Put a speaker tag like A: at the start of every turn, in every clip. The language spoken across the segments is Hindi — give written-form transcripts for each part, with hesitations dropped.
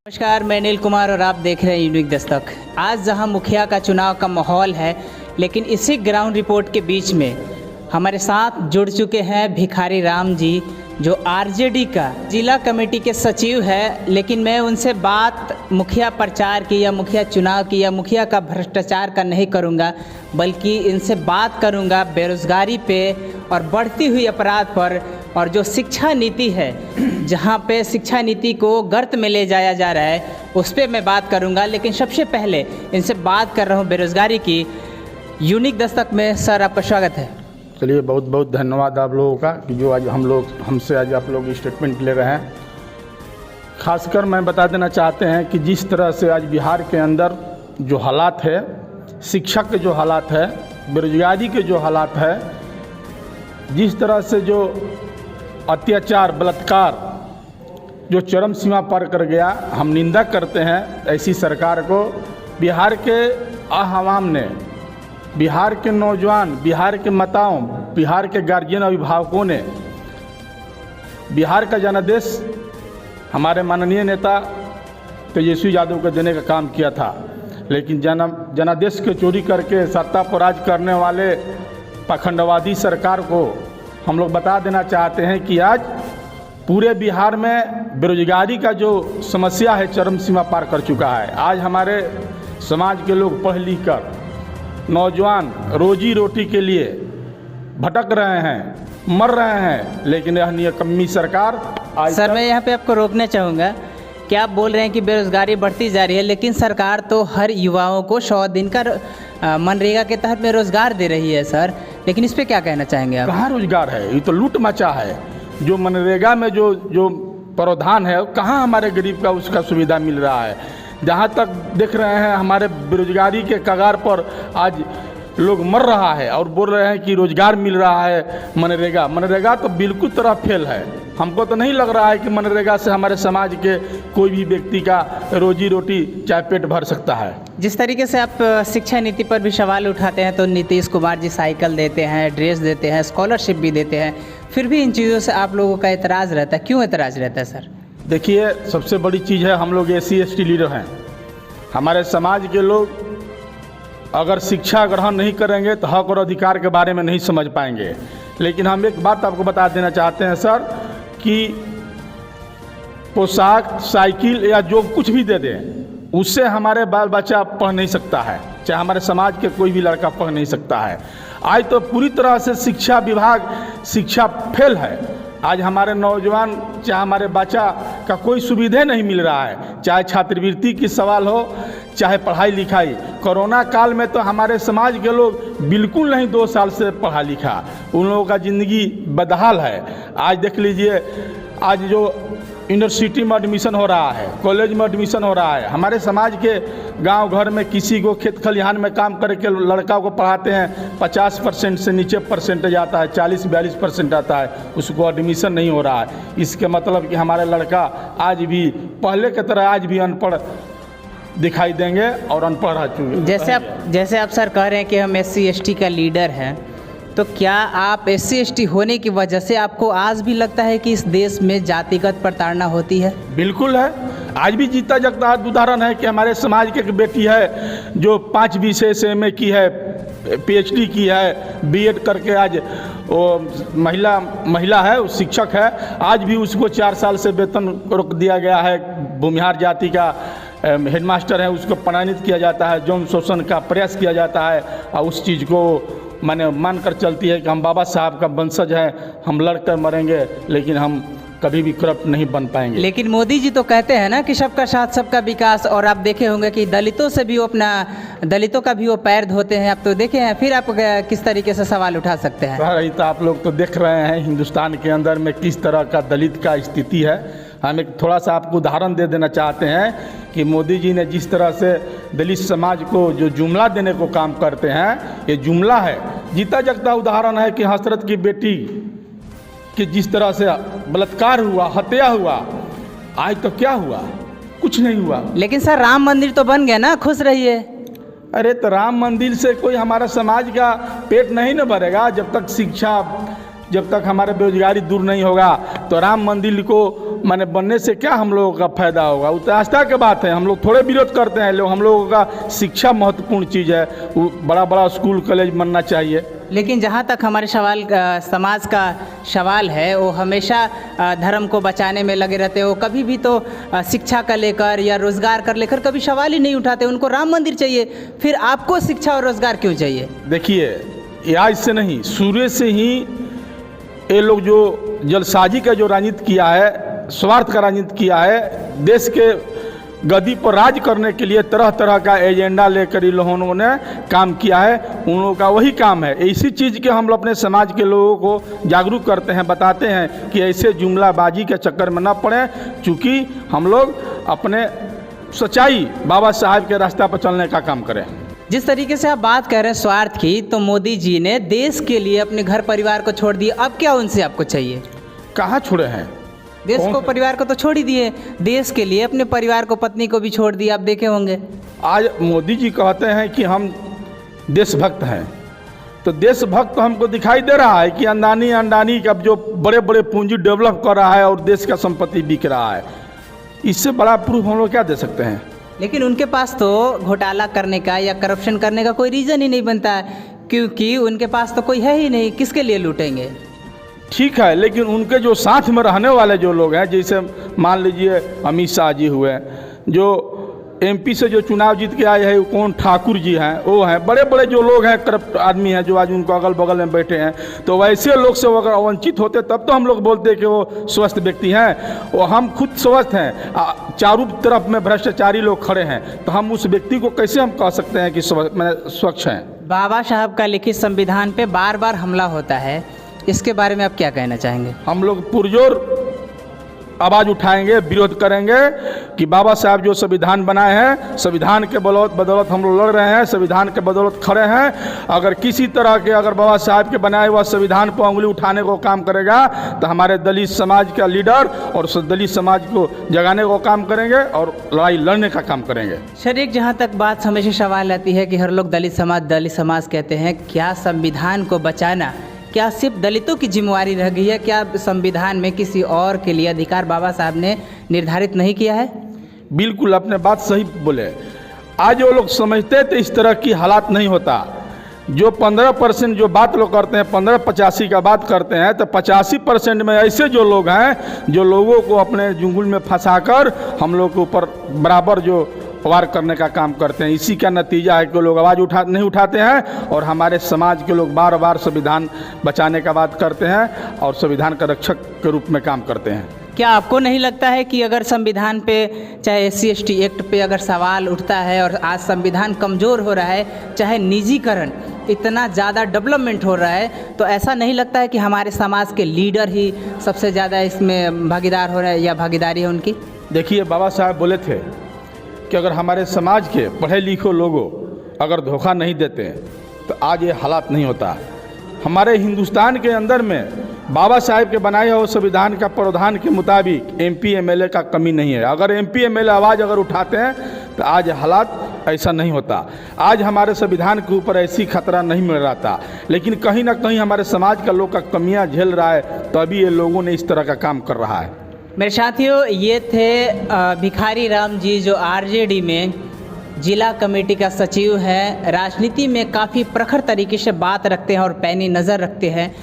A: नमस्कार, मैं नील कुमार और आप देख रहे हैं यूनिक दस्तक। आज जहां मुखिया का चुनाव का माहौल है, लेकिन इसी ग्राउंड रिपोर्ट के बीच में हमारे साथ जुड़ चुके हैं भिखारी राम जी, जो आरजेडी का जिला कमेटी के सचिव है। लेकिन मैं उनसे बात मुखिया प्रचार की या मुखिया चुनाव की या मुखिया का भ्रष्टाचार का नहीं करूंगा, बल्कि इनसे बात करूंगा बेरोज़गारी पे और बढ़ती हुई अपराध पर, और जो शिक्षा नीति है, जहां पे शिक्षा नीति को गर्त में ले जाया जा रहा है, उस पर मैं बात करूंगा। लेकिन सबसे पहले इनसे बात कर रहा हूं बेरोज़गारी की। यूनिक दस्तक में सर आपका स्वागत है।
B: चलिए, बहुत बहुत धन्यवाद आप लोगों का कि जो आज हमसे आज आप लोग स्टेटमेंट ले रहे हैं। खासकर मैं बता देना चाहते हैं कि जिस तरह से आज बिहार के अंदर जो हालात है, शिक्षा के जो हालात है, बेरोजगारी के जो हालात है, जिस तरह से जो अत्याचार बलात्कार जो चरम सीमा पार कर गया, हम निंदा करते हैं ऐसी सरकार को। बिहार के आवाम ने, बिहार के नौजवान, बिहार के माताओं, बिहार के गार्जियन अभिभावकों ने बिहार का जनादेश हमारे माननीय नेता तेजस्वी यादव को देने का काम किया था। लेकिन जनादेश के चोरी करके सत्ता पर राज करने वाले पाखंडवादी सरकार को हम लोग बता देना चाहते हैं कि आज पूरे बिहार में बेरोजगारी का जो समस्या है चरम सीमा पार कर चुका है। आज हमारे समाज के लोग पढ़ लिख कर नौजवान रोजी रोटी के लिए भटक रहे हैं, मर रहे हैं। लेकिन यह निकम्मी सरकार
A: सर, मैं यहाँ पे आपको रोकना चाहूँगा कि आप बोल रहे हैं कि बेरोज़गारी बढ़ती जा रही है, लेकिन सरकार तो हर युवाओं को 100 दिन का मनरेगा के तहत में रोज़गार दे रही है सर। लेकिन इस पे क्या कहना चाहेंगे आप?
B: कहाँ रोजगार है? ये तो लूट मचा है। जो मनरेगा में जो प्रावधान है, कहाँ हमारे गरीब का उसका सुविधा मिल रहा है? जहाँ तक देख रहे हैं, हमारे बेरोजगारी के कगार पर आज लोग मर रहा है और बोल रहे हैं कि रोजगार मिल रहा है। मनरेगा तो बिल्कुल तरह फेल है। हमको तो नहीं लग रहा है कि मनरेगा से हमारे समाज के कोई भी व्यक्ति का रोजी रोटी चाहे पेट भर सकता है।
A: जिस तरीके से आप शिक्षा नीति पर भी सवाल उठाते हैं, तो नीतीश कुमार जी साइकिल देते हैं, ड्रेस देते हैं, स्कॉलरशिप भी देते हैं, फिर भी इन चीज़ों से आप लोगों का एतराज़ रहता है। क्यों एतराज़ रहता है सर?
B: देखिए, सबसे बड़ी चीज़ है, हम लोग SC ST लीडर हैं। हमारे समाज के लोग अगर शिक्षा ग्रहण नहीं करेंगे तो हक और अधिकार के बारे में नहीं समझ पाएंगे। लेकिन हम एक बात आपको बता देना चाहते हैं सर, कि पोशाक, साइकिल या जो कुछ भी दे दें, उससे हमारे बाल बच्चा पढ़ नहीं सकता है, चाहे हमारे समाज के कोई भी लड़का पढ़ नहीं सकता है। आज तो पूरी तरह से शिक्षा विभाग शिक्षा फेल है। आज हमारे नौजवान, चाहे हमारे बच्चा का कोई सुविधा नहीं मिल रहा है, चाहे छात्रवृत्ति की सवाल हो, चाहे पढ़ाई लिखाई। कोरोना काल में तो हमारे समाज के लोग बिल्कुल नहीं 2 साल से पढ़ा लिखा, उन लोगों का ज़िंदगी बदहाल है। आज देख लीजिए, आज जो यूनिवर्सिटी में एडमिशन हो रहा है, कॉलेज में एडमिशन हो रहा है, हमारे समाज के गांव घर में किसी को खेत खलिहान में काम करके लड़का को पढ़ाते हैं, 50% से नीचे परसेंटेज आता है, 40-42% आता है, उसको एडमिशन नहीं हो रहा है। इसके मतलब कि हमारे लड़का आज भी पहले की तरह आज भी अनपढ़ दिखाई देंगे और अनपढ़ रह चुके।
A: जैसे आप सर कह रहे हैं कि हम SC ST का लीडर हैं, तो क्या आप SC ST होने की वजह से आपको आज भी लगता है कि इस देश में जातिगत प्रताड़ना होती है? बिल्कुल है।
B: आज भी जीता जागता उदाहरण है कि हमारे समाज की एक बेटी है जो 5 विषय से MA की है, PhD की है, B.Ed करके आज वो महिला है, वो शिक्षक है। आज भी उसको 4 साल से वेतन रोक दिया गया है। भूमिहार जाति का हेडमास्टर है, उसको परान्वित किया जाता है, यौन शोषण का प्रयास किया जाता है, और उस चीज़ को मान कर चलती है कि हम बाबा साहब का वंशज हैं, हम लड़कर मरेंगे, लेकिन हम कभी भी करप्ट नहीं बन पाएंगे।
A: लेकिन मोदी जी तो कहते हैं ना कि सबका साथ सबका विकास, और आप देखे होंगे कि दलितों से भी वो दलितों का भी वो पैर धोते हैं। आप तो देखे हैं, फिर आप किस तरीके से सवाल उठा सकते हैं?
B: सर, तो आप लोग तो देख रहे हैं हिंदुस्तान के अंदर में किस तरह का दलित का स्थिति है। हम एक थोड़ा सा आपको उदाहरण दे देना चाहते हैं कि मोदी जी ने जिस तरह से दलित समाज को जो जुमला देने को काम करते हैं, ये जुमला है, जीता जागता उदाहरण है कि हसरत की बेटी कि जिस तरह से बलात्कार हुआ, हत्या हुआ। आज तो क्या हुआ? कुछ नहीं हुआ।
A: लेकिन सर, राम मंदिर तो बन गया ना, खुश रहिए।
B: अरे तो राम मंदिर से कोई हमारा समाज का पेट नहीं न भरेगा। जब तक शिक्षा, जब तक हमारे बेरोजगारी दूर नहीं होगा, तो राम मंदिर को माने बनने से क्या हम लोगों का फायदा होगा? वो तो आस्था की बात है, हम लोग थोड़े विरोध करते हैं लोग। हम लोगों का शिक्षा महत्वपूर्ण चीज़ है, वो बड़ा बड़ा स्कूल कॉलेज बनना चाहिए।
A: लेकिन जहाँ तक हमारे समाज का सवाल है, वो हमेशा धर्म को बचाने में लगे रहते हैं। वो कभी भी तो शिक्षा का लेकर या रोज़गार कर लेकर कभी सवाल ही नहीं उठाते। उनको राम मंदिर चाहिए, फिर आपको शिक्षा और रोज़गार क्यों चाहिए?
B: देखिए, ये आज से नहीं, शुरू से ही ये लोग जो जलसाजी का जो राजनीति किया है, स्वार्थ का राजनीति किया है, देश के गद्दी पर राज करने के लिए तरह तरह का एजेंडा लेकर इन लोगों ने काम किया है। उन लोगों का वही काम है। इसी चीज़ के हम लोग अपने समाज के लोगों को जागरूक करते हैं, बताते हैं कि ऐसे जुमलाबाजी के चक्कर में ना पड़े, चूँकि हम लोग अपने सच्चाई बाबा साहब के रास्ता पर चलने का काम करें।
A: जिस तरीके से आप बात कर रहे हैं स्वार्थ की, तो मोदी जी ने देश के लिए अपने घर परिवार को छोड़ दिया। अब क्या उनसे आपको चाहिए?
B: कहाँ छोड़े हैं?
A: देश को, परिवार को तो छोड़ ही दिए, देश के लिए अपने परिवार को, पत्नी को भी छोड़ दिया। आप देखे होंगे
B: आज मोदी जी कहते हैं कि हम देशभक्त हैं, तो देशभक्त हमको दिखाई दे रहा है कि अंडानी का जो बड़े बड़े पूंजी डेवलप कर रहा है और देश का संपत्ति बिक रहा है। इससे बड़ा प्रूफ हम लोग क्या दे सकते हैं?
A: लेकिन उनके पास तो घोटाला करने का या करप्शन करने का कोई रीज़न ही नहीं बनता है, क्योंकि उनके पास तो कोई है ही नहीं। किसके लिए लूटेंगे?
B: ठीक है, लेकिन उनके जो साथ में रहने वाले जो लोग हैं, जैसे मान लीजिए अमित शाह जी हुए, जो एमपी से जो चुनाव जीत के आए हैं, कौन ठाकुर जी हैं, वो हैं, बड़े बड़े जो लोग हैं, करप्ट आदमी हैं, जो आज उनको अगल बगल में बैठे हैं। तो वैसे लोग से अगर वंचित होते तब तो हम लोग बोलते कि वो स्वस्थ व्यक्ति हैं। वो हम खुद स्वस्थ हैं, चारों तरफ में भ्रष्टाचारी लोग खड़े हैं, तो हम उस व्यक्ति को कैसे हम कह सकते हैं कि स्वच्छ हैं?
A: बाबा साहब का लिखित संविधान पे बार बार हमला होता है, इसके बारे में आप क्या कहना चाहेंगे?
B: हम लोग पुरजोर आवाज़ उठाएंगे, विरोध करेंगे कि बाबा साहब जो संविधान बनाए हैं, संविधान के बदौलत हम लोग लड़ रहे हैं, संविधान के बदौलत खड़े हैं। अगर किसी तरह के अगर बाबा साहब के बनाए हुआ संविधान पर उंगली उठाने को काम करेगा, तो हमारे दलित समाज का लीडर और दलित समाज को जगाने को काम करेंगे और लड़ाई लड़ने का काम करेंगे।
A: सर, एक जहाँ तक बात हमेशा सवाल आती है कि हर लोग दलित समाज कहते हैं, क्या संविधान को बचाना क्या सिर्फ दलितों की जिम्मेवारी रह गई है? क्या संविधान में किसी और के लिए अधिकार बाबा साहब ने निर्धारित नहीं किया है?
B: बिल्कुल, आपने बात सही बोले। आज वो लोग समझते तो इस तरह की हालात नहीं होता। जो 15% जो बात लोग करते हैं, 15-85 का बात करते हैं, तो 85% में ऐसे जो लोग हैं जो लोगों को अपने जुंगल में फंसाकर हम लोग के ऊपर बराबर जो वार करने का काम करते हैं। इसी का नतीजा है कि लोग आवाज़ नहीं उठाते हैं और हमारे समाज के लोग बार बार संविधान बचाने का बात करते हैं और संविधान का रक्षक के रूप में काम करते हैं।
A: क्या आपको नहीं लगता है कि अगर संविधान पे, चाहे SC/ST एक्ट पे अगर सवाल उठता है और आज संविधान कमज़ोर हो रहा है, चाहे निजीकरण इतना ज़्यादा डेवलपमेंट हो रहा है, तो ऐसा नहीं लगता है कि हमारे समाज के लीडर ही सबसे ज़्यादा इसमें भागीदार हो रहे हैं या भागीदारी है उनकी?
B: देखिए, बाबा साहब बोले थे कि अगर हमारे समाज के पढ़े लिखे लोगों अगर धोखा नहीं देते तो आज ये हालात नहीं होता। हमारे हिंदुस्तान के अंदर में बाबा साहब के बनाए हुए संविधान का प्रावधान के मुताबिक MP MLA का कमी नहीं है। अगर MP MLA आवाज़ अगर उठाते हैं तो आज हालात ऐसा नहीं होता। आज हमारे संविधान के ऊपर ऐसी खतरा नहीं मिल रहा था, लेकिन कहीं ना कहीं हमारे समाज का लोग का कमियां झेल रहा है, तभी ये लोगों ने इस तरह का काम कर रहा है।
A: मेरे साथियों, ये थे भिखारी राम जी, जो RJD में जिला कमेटी का सचिव है। राजनीति में काफ़ी प्रखर तरीके से बात रखते हैं और पैनी नज़र रखते हैं।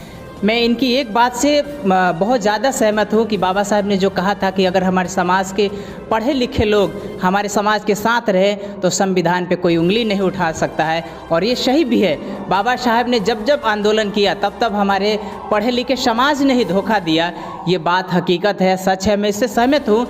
A: मैं इनकी एक बात से बहुत ज़्यादा सहमत हूँ कि बाबा साहब ने जो कहा था कि अगर हमारे समाज के पढ़े लिखे लोग हमारे समाज के साथ रहे तो संविधान पे कोई उंगली नहीं उठा सकता है, और ये सही भी है। बाबा साहब ने जब जब आंदोलन किया तब तब हमारे पढ़े लिखे समाज ने ही धोखा दिया। ये बात हकीकत है, सच है, मैं इससे सहमत हूँ।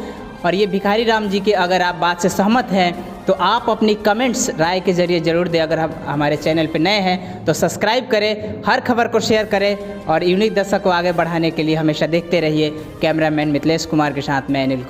A: और ये भिखारी राम जी के अगर आप बात से सहमत हैं तो आप अपनी कमेंट्स राय के ज़रिए ज़रूर दें। अगर आप हमारे चैनल पर नए हैं तो सब्सक्राइब करें, हर खबर को शेयर करें और यूनिक दशक को आगे बढ़ाने के लिए हमेशा देखते रहिए। कैमरामैन मिथिलेश कुमार के साथ मैं अनिल।